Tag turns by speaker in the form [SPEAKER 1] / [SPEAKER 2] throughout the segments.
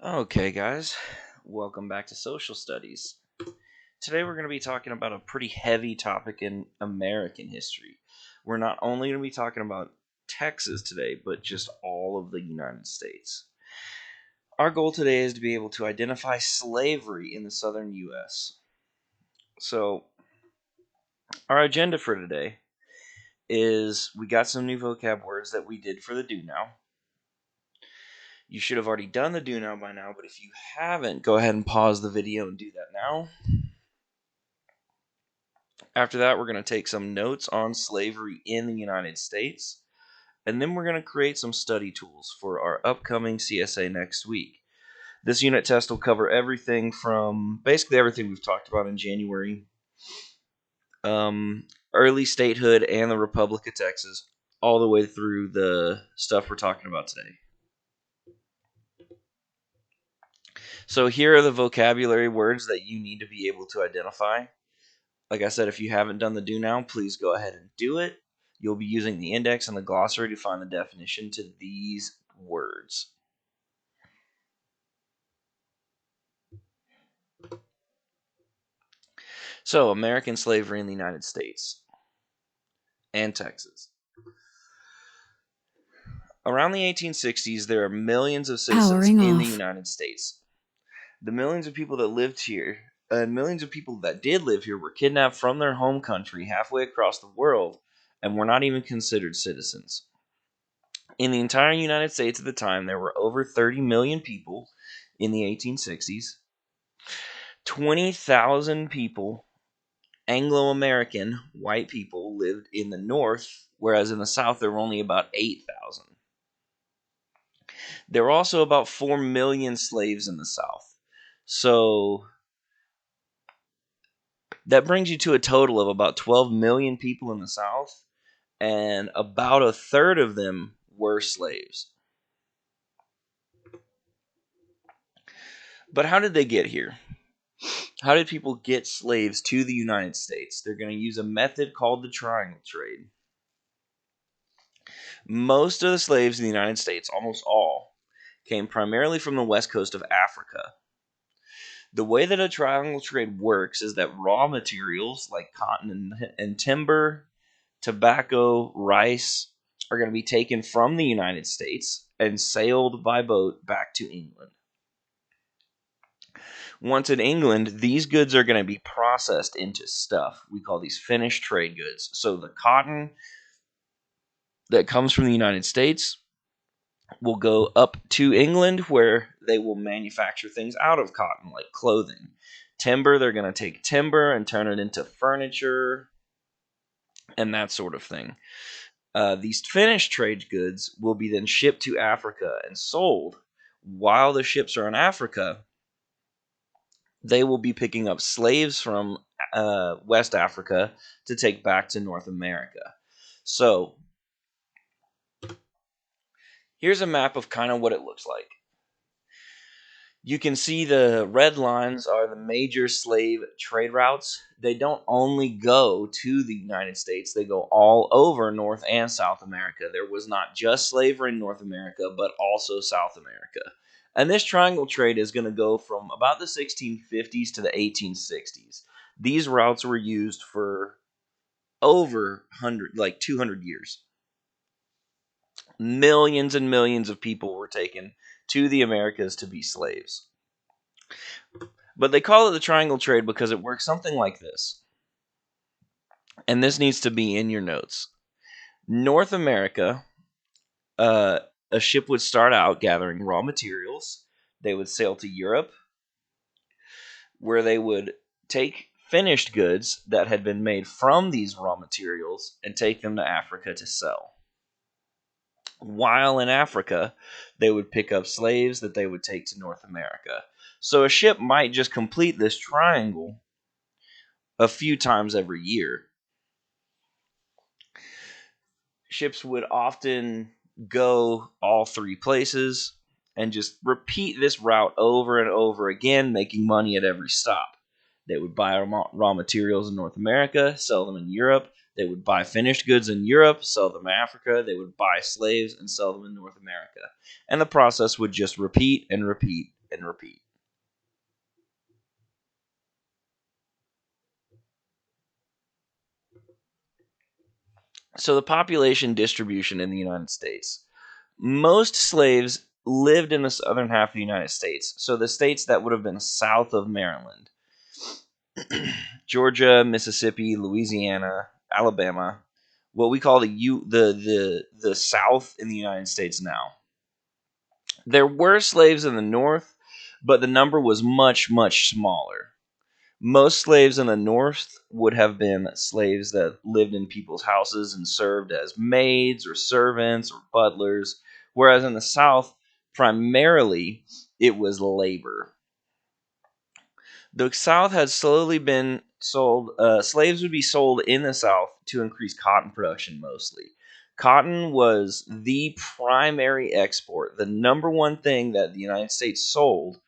[SPEAKER 1] Okay, guys, welcome back to Social Studies. Today we're going to be talking about a pretty heavy topic in American history. We're not only going to be talking about Texas today, but just all of the United States. Our goal today is to be able to identify slavery in the southern U.S. So, our agenda for today is we got some new vocab words that we did for the do now. You should have already done the do now by now, but if you haven't, go ahead and pause the video and do that now. After that, we're going to take some notes on slavery in the United States, and then we're going to create some study tools for our upcoming CSA next week. This unit test will cover everything from basically everything we've talked about in January, early statehood and the Republic of Texas, all the way through the stuff we're talking about today. So here are the vocabulary words that you need to be able to identify. Like I said, if you haven't done the do now, please go ahead and do it. You'll be using the index and the glossary to find the definition to these words. So, American slavery in the United States and Texas. Around the 1860s, there are millions of citizens in the United States. The millions of people that lived here and millions of people that did live here were kidnapped from their home country halfway across the world and were not even considered citizens. In the entire United States at the time, there were over 30 million people in the 1860s. 20,000 people, Anglo-American white people, lived in the North, whereas in the South there were only about 8,000. There were also about 4 million slaves in the South. So that brings you to a total of about 12 million people in the South, and about a third of them were slaves. But how did they get here? How did people get slaves to the United States? They're going to use a method called the triangle trade. Most of the slaves in the United States, almost all, came primarily from the west coast of Africa. The way that a triangle trade works is that raw materials like cotton and timber, tobacco, rice are going to be taken from the United States and sailed by boat back to England. Once in England, these goods are going to be processed into stuff. We call these finished trade goods. So the cotton that comes from the United States will go up to England, where they will manufacture things out of cotton, like clothing. Timber, they're going to take timber and turn it into furniture and that sort of thing. These finished trade goods will be then shipped to Africa and sold. While the ships are in Africa, they will be picking up slaves from West Africa to take back to North America. So, here's a map of kind of what it looks like. You can see the red lines are the major slave trade routes. They don't only go to the United States, they go all over North and South America. There was not just slavery in North America, but also South America. And this triangle trade is going to go from about the 1650s to the 1860s. These routes were used for over 200 years. Millions and millions of people were taken to the Americas to be slaves. But they call it the triangle trade because it works something like this. And this needs to be in your notes. North America, a ship would start out gathering raw materials. They would sail to Europe, where they would take finished goods that had been made from these raw materials and take them to Africa to sell. While in Africa, they would pick up slaves that they would take to North America. So a ship might just complete this triangle a few times every year. Ships would often go all three places and just repeat this route over and over again, making money at every stop. They would buy raw materials in North America, sell them in Europe. They would buy finished goods in Europe, sell them in Africa. They would buy slaves and sell them in North America. And the process would just repeat and repeat and repeat. So the population distribution in the United States. Most slaves lived in the southern half of the United States. So the states that would have been south of Maryland. Georgia, Mississippi, Louisiana, Alabama, what we call the South in the United States now. There were slaves in the North, but the number was much smaller. Most slaves in the North would have been slaves that lived in people's houses and served as maids or servants or butlers, whereas in the South, primarily it was labor. The South had slowly been sold, slaves would be sold in the South to increase cotton production mostly. Cotton was the primary export. The number one thing that the United States sold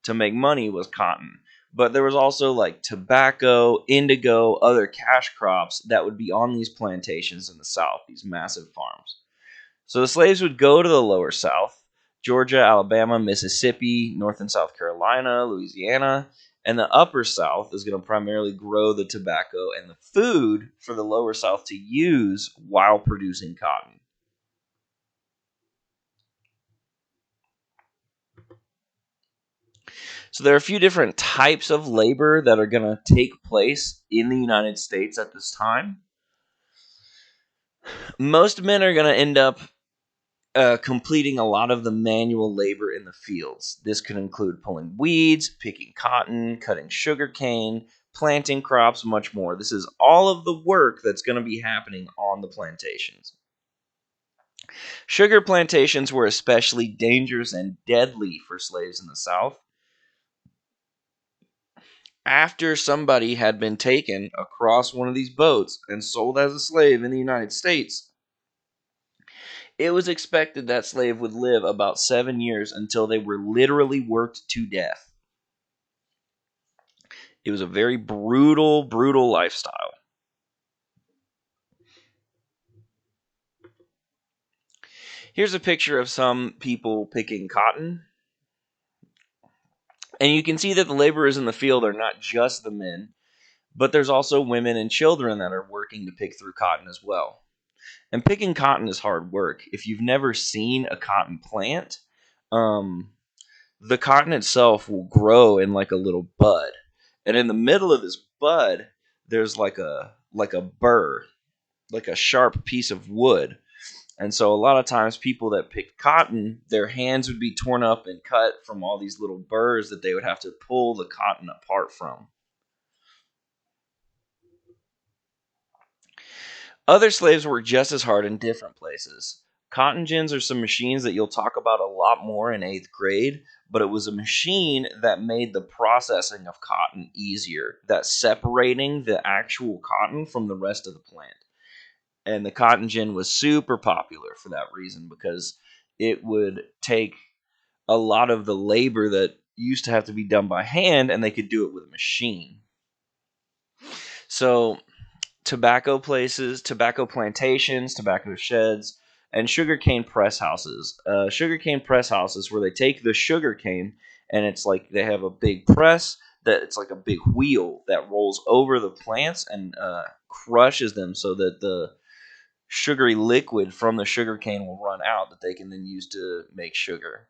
[SPEAKER 1] to make money was cotton. But there was also like tobacco, indigo, other cash crops that would be on these plantations in the South, these massive farms. So the slaves would go to the lower South, Georgia, Alabama, Mississippi, North and South Carolina, Louisiana, and the upper South is going to primarily grow the tobacco and the food for the lower South to use while producing cotton. So there are a few different types of labor that are going to take place in the United States at this time. Most men are going to end up completing a lot of the manual labor in the fields. This could include pulling weeds, picking cotton, cutting sugar cane, planting crops, much more. This is all of the work that's going to be happening on the plantations. Sugar plantations were especially dangerous and deadly for slaves in the South. After somebody had been taken across one of these boats and sold as a slave in the United States, it was expected that slave would live about 7 years until they were literally worked to death. It was a very brutal lifestyle. Here's a picture of some people picking cotton. And you can see that the laborers in the field are not just the men, but there's also women and children that are working to pick through cotton as well. And picking cotton is hard work. If you've never seen a cotton plant, um, the cotton itself will grow in like a little bud, and in the middle of this bud, there's like a burr, like a sharp piece of wood. And so a lot of times people that picked cotton, their hands would be torn up and cut from all these little burrs that they would have to pull the cotton apart from. Other slaves worked just as hard in different places. Cotton gins are some machines that you'll talk about a lot more in 8th grade, but it was a machine that made the processing of cotton easier, that separating the actual cotton from the rest of the plant. And the cotton gin was super popular for that reason because it would take a lot of the labor that used to have to be done by hand and they could do it with a machine. So tobacco places, tobacco plantations, tobacco sheds, and sugarcane press houses. Sugarcane press houses where they take the sugarcane and it's like they have a big press that it's like a big wheel that rolls over the plants and crushes them so that the sugary liquid from the sugarcane will run out that they can then use to make sugar.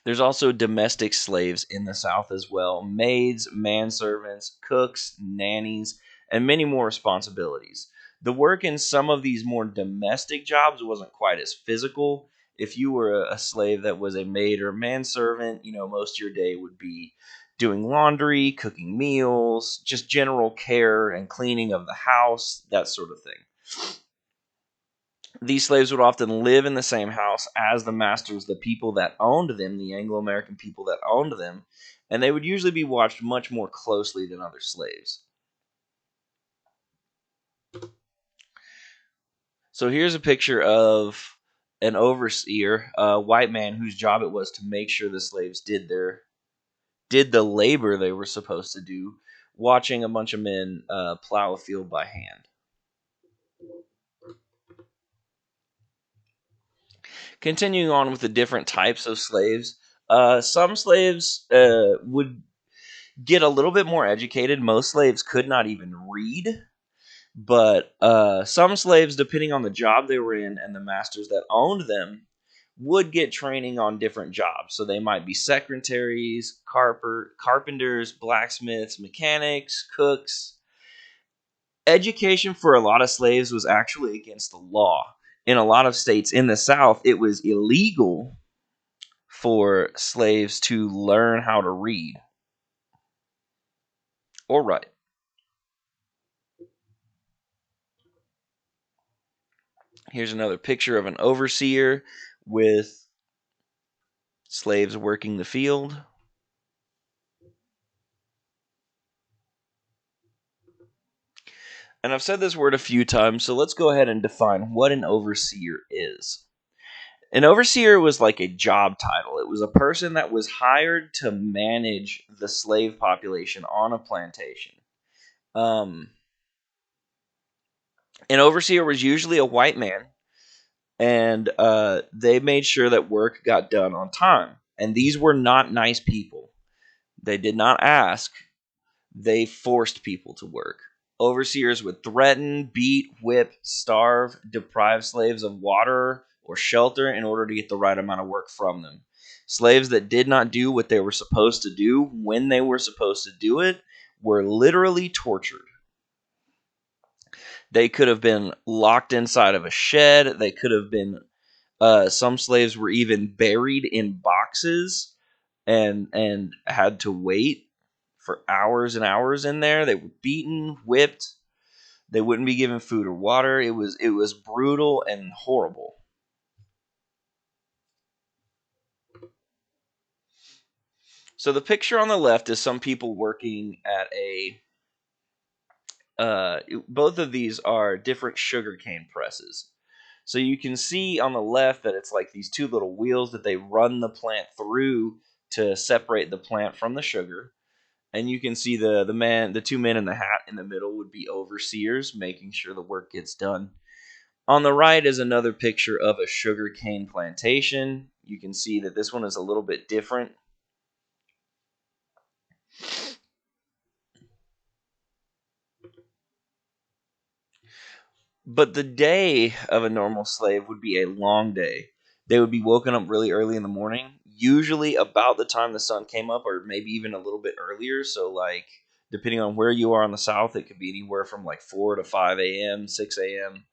[SPEAKER 1] There's also domestic slaves in the South as well: maids, manservants, cooks, nannies, and many more responsibilities. The work in some of these more domestic jobs wasn't quite as physical. If you were a slave that was a maid or manservant, most of your day would be doing laundry, cooking meals, just general care and cleaning of the house, that sort of thing. These slaves would often live in the same house as the masters, the people that owned them, the Anglo American people that owned them, and they would usually be watched much more closely than other slaves. So here's a picture of an overseer, a white man whose job it was to make sure the slaves did the labor they were supposed to do, watching a bunch of men plow a field by hand. Continuing on with the different types of slaves, Some slaves would get a little bit more educated. Most slaves could not even read, but some slaves, depending on the job they were in and the masters that owned them, would get training on different jobs. So they might be secretaries, carpenters, blacksmiths, mechanics, cooks. Education for a lot of slaves was actually against the law. In a lot of states in the South, it was illegal for slaves to learn how to read or write. Here's another picture of an overseer with slaves working the field. And I've said this word a few times, so let's go ahead and define what an overseer is. An overseer was like a job title. It was a person that was hired to manage the slave population on a plantation. Um, an overseer was usually a white man, and they made sure that work got done on time. And these were not nice people. They did not ask, they forced people to work. Overseers would threaten, beat, whip, starve, deprive slaves of water or shelter in order to get the right amount of work from them. Slaves that did not do what they were supposed to do when they were supposed to do it were literally tortured. They could have been locked inside of a shed. They could have been, some slaves were even buried in boxes and had to wait for hours and hours in there. They were beaten, whipped. They wouldn't be given food or water. It was brutal and horrible. So the picture on the left is some people working at a. Both of these are different sugarcane presses. So you can see on the left that it's like these two little wheels that they run the plant through to separate the plant from the sugar. And you can see the two men in the hat in the middle would be overseers, making sure the work gets done. On the right is another picture of a sugarcane plantation. You can see that this one is a little bit different. But the day of a normal slave would be a long day. They would be woken up really early in the morning, usually about the time the sun came up, or maybe even a little bit earlier. So, like, depending on where you are in the South, it could be anywhere from like 4 to 5 a.m., 6 a.m.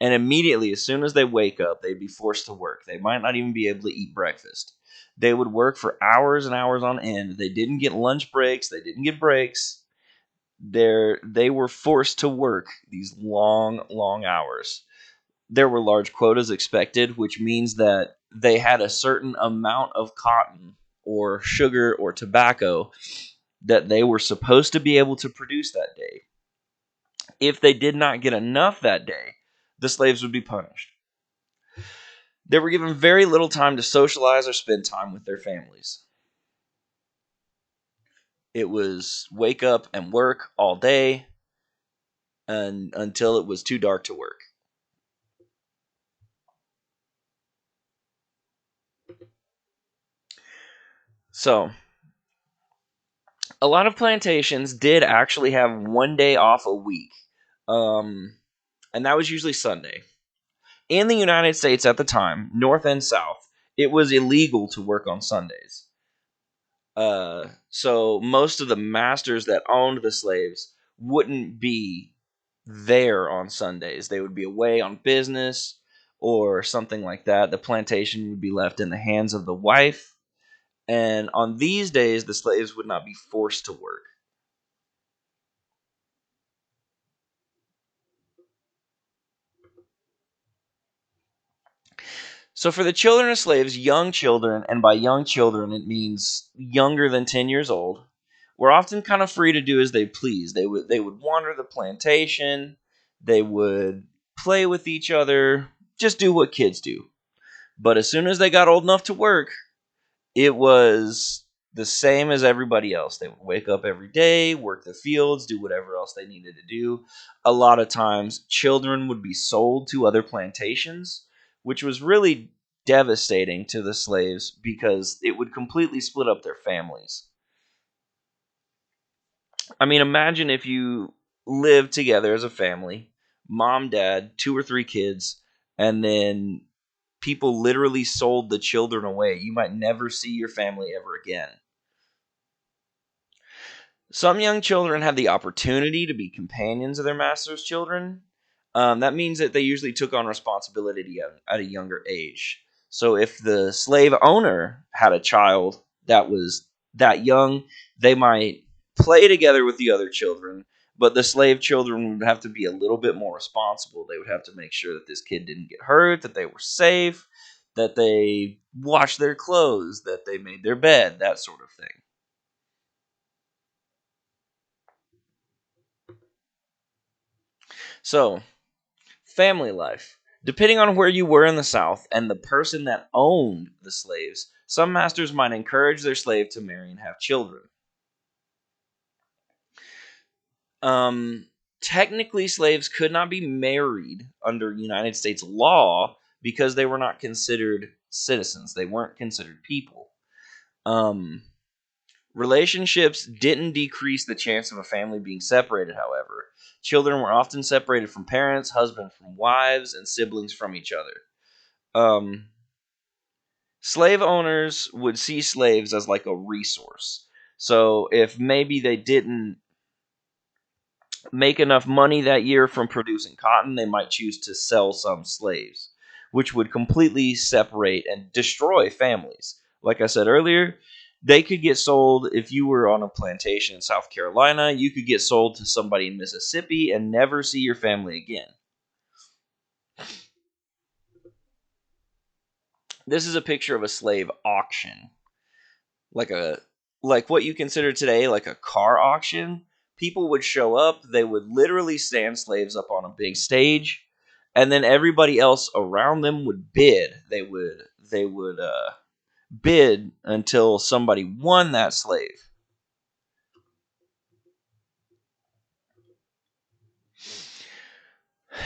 [SPEAKER 1] And immediately, as soon as they wake up, they'd be forced to work. They might not even be able to eat breakfast. They would work for hours and hours on end. They didn't get lunch breaks, they didn't get breaks. They were forced to work these long, long hours. There were large quotas expected, which means that they had a certain amount of cotton or sugar or tobacco that they were supposed to be able to produce that day. If they did not get enough that day, the slaves would be punished. They were given very little time to socialize or spend time with their families. It was wake up and work all day and until it was too dark to work. So, a lot of plantations did actually have one day off a week, um, and that was usually Sunday. In the United States at the time, North and South, it was illegal to work on Sundays. So most of the masters that owned the slaves wouldn't be there on Sundays. They would be away on business or something like that. The plantation would be left in the hands of the wife. And on these days, the slaves would not be forced to work. So for the children of slaves, young children, and by young children it means younger than 10 years old, were often kind of free to do as they pleased. They would wander the plantation, they would play with each other, just do what kids do. But as soon as they got old enough to work, it was the same as everybody else. They would wake up every day, work the fields, do whatever else they needed to do. A lot of times, children would be sold to other plantations, which was really devastating to the slaves because it would completely split up their families. I mean, imagine if you lived together as a family, mom, dad, two or three kids, and then people literally sold the children away. You might never see your family ever again. Some young children have the opportunity to be companions of their master's children. That means that they usually took on responsibility at a younger age. So if the slave owner had a child that was that young, they might play together with the other children, but the slave children would have to be a little bit more responsible. They would have to make sure that this kid didn't get hurt, that they were safe, that they washed their clothes, that they made their bed, that sort of thing. So, family life. Depending on where you were in the South and the person that owned the slaves, some masters might encourage their slave to marry and have children. Um, Technically, slaves could not be married under United States law because they were not considered citizens. They weren't considered people. Um, Relationships didn't decrease the chance of a family being separated, however. Children were often separated from parents, husbands from wives, and siblings from each other. Um, Slave owners would see slaves as like a resource. So if maybe they didn't make enough money that year from producing cotton, they might choose to sell some slaves, which would completely separate and destroy families. Like I said earlier, they could get sold if you were on a plantation in South Carolina, you could get sold to somebody in Mississippi and never see your family again. This is a picture of a slave auction. Like a like what you consider today like a car auction. People would show up, they would literally stand slaves up on a big stage, and then everybody else around them would bid. They would bid until somebody won that slave.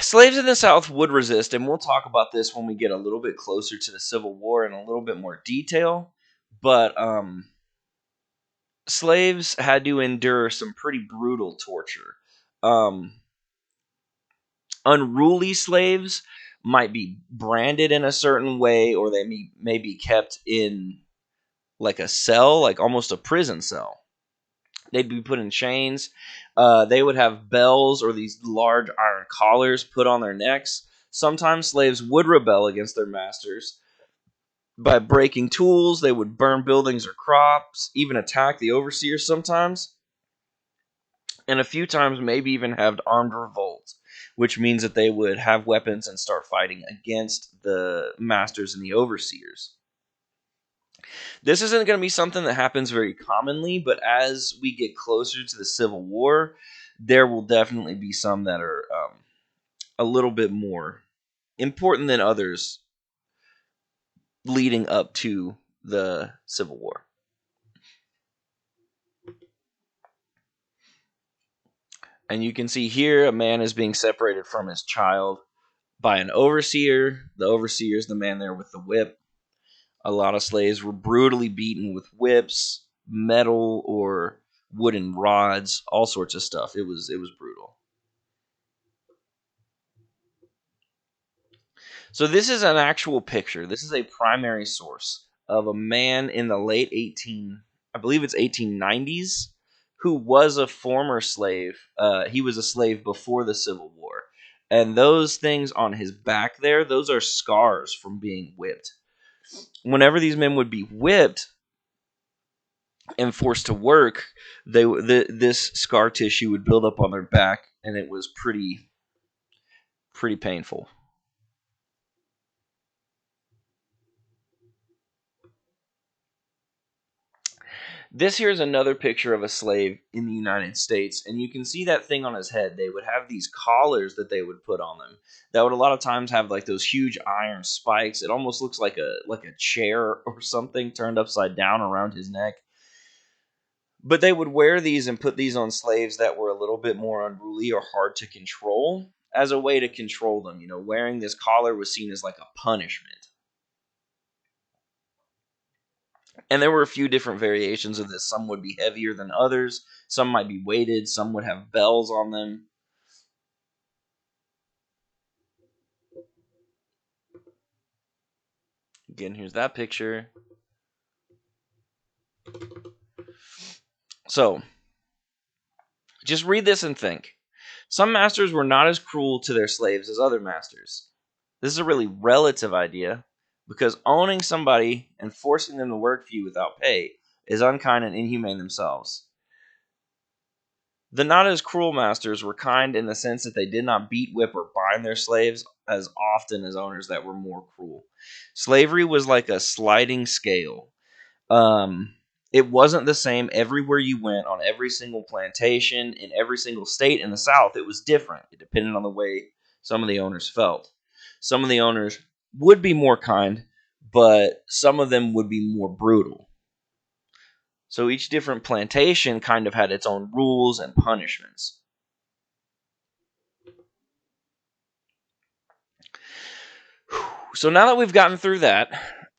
[SPEAKER 1] Slaves in the South would resist, and we'll talk about this when we get a little bit closer to the Civil War in a little bit more detail. But slaves had to endure some pretty brutal torture. Um, Unruly slaves might be branded in a certain way, or they may be kept in like a cell, like almost a prison cell. They'd be put in chains. They would have bells or these large iron collars put on their necks. Sometimes slaves would rebel against their masters by breaking tools. They would burn buildings or crops, even attack the overseers sometimes, and a few times maybe even have armed revolts, which means that they would have weapons and start fighting against the masters and the overseers. This isn't going to be something that happens very commonly, but as we get closer to the Civil War, there will definitely be some that are a little bit more important than others leading up to the Civil War. And you can see here a man is being separated from his child by an overseer. The overseer is the man there with the whip. A lot of slaves were brutally beaten with whips, metal or wooden rods, all sorts of stuff. It was brutal. So this is an actual picture. This is a primary source of a man in the late 18, I believe it's 1890s, who was a former slave. He was a slave before the Civil War. And those things on his back there, those are scars from being whipped. Whenever these men would be whipped and forced to work, this scar tissue would build up on their back, and it was pretty painful. This here is another picture of a slave in the United States, and you can see that thing on his head. They would have these collars that they would put on them that would a lot of times have like those huge iron spikes. It almost looks like a chair or something turned upside down around his neck. But they would wear these and put these on slaves that were a little bit more unruly or hard to control as a way to control them. Wearing this collar was seen as like a punishment. And there were a few different variations of this. Some would be heavier than others. Some might be weighted. Some would have bells on them. Again, here's that picture. So, just read this and think. Some masters were not as cruel to their slaves as other masters. This is a really relative idea because owning somebody and forcing them to work for you without pay is unkind and inhumane themselves. The not as cruel masters were kind in the sense that they did not beat, whip, or bind their slaves as often as owners that were more cruel. Slavery was like a sliding scale. It wasn't the same everywhere you went on every single plantation in every single state in the South. It was different. It depended on the way some of the owners felt. Some of the owners would be more kind, but some of them would be more brutal. So each different plantation kind of had its own rules and punishments. So now that we've gotten through that,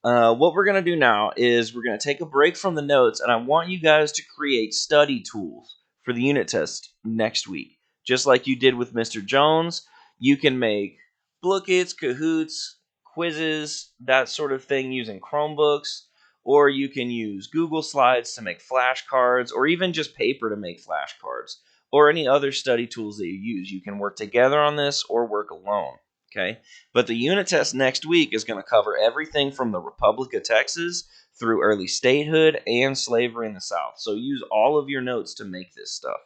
[SPEAKER 1] what we're going to do now is we're going to take a break from the notes, and I want you guys to create study tools for the unit test next week. Just like you did with Mr. Jones, you can make Bookits, Kahoots, quizzes, that sort of thing using Chromebooks, or you can use Google Slides to make flashcards, or even just paper to make flashcards, or any other study tools that you use. You can work together on this or work alone. Okay, but the unit test next week is going to cover everything from the Republic of Texas through early statehood and slavery in the South. So use all of your notes to make this stuff.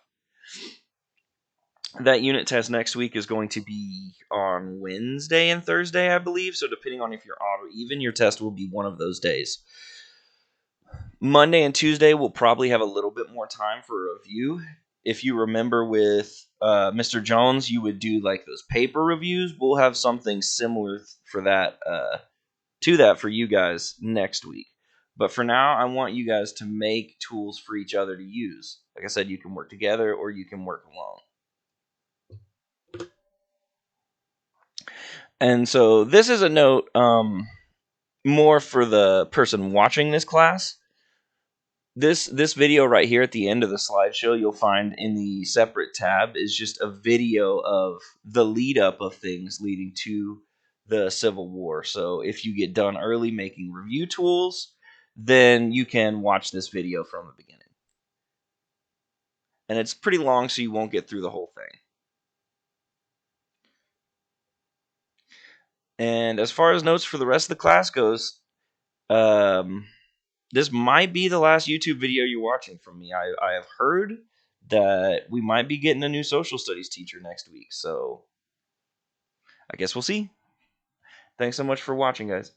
[SPEAKER 1] That unit test next week is going to be on Wednesday and Thursday, I believe. So depending on if you're odd or even, your test will be one of those days. Monday and Tuesday we'll probably have a little bit more time for a review. If you remember with Mr. Jones, you would do like those paper reviews. We'll have something similar for that to that for you guys next week. But for now, I want you guys to make tools for each other to use. Like I said, you can work together or you can work alone. And so this is a note more for the person watching this class. This video right here at the end of the slideshow you'll find in the separate tab is just a video of the lead up of things leading to the Civil War. So if you get done early making review tools, then you can watch this video from the beginning. And it's pretty long, so you won't get through the whole thing. And as far as notes for the rest of the class goes, this might be the last YouTube video you're watching from me. I have heard that we might be getting a new social studies teacher next week, so I guess we'll see. Thanks so much for watching, guys.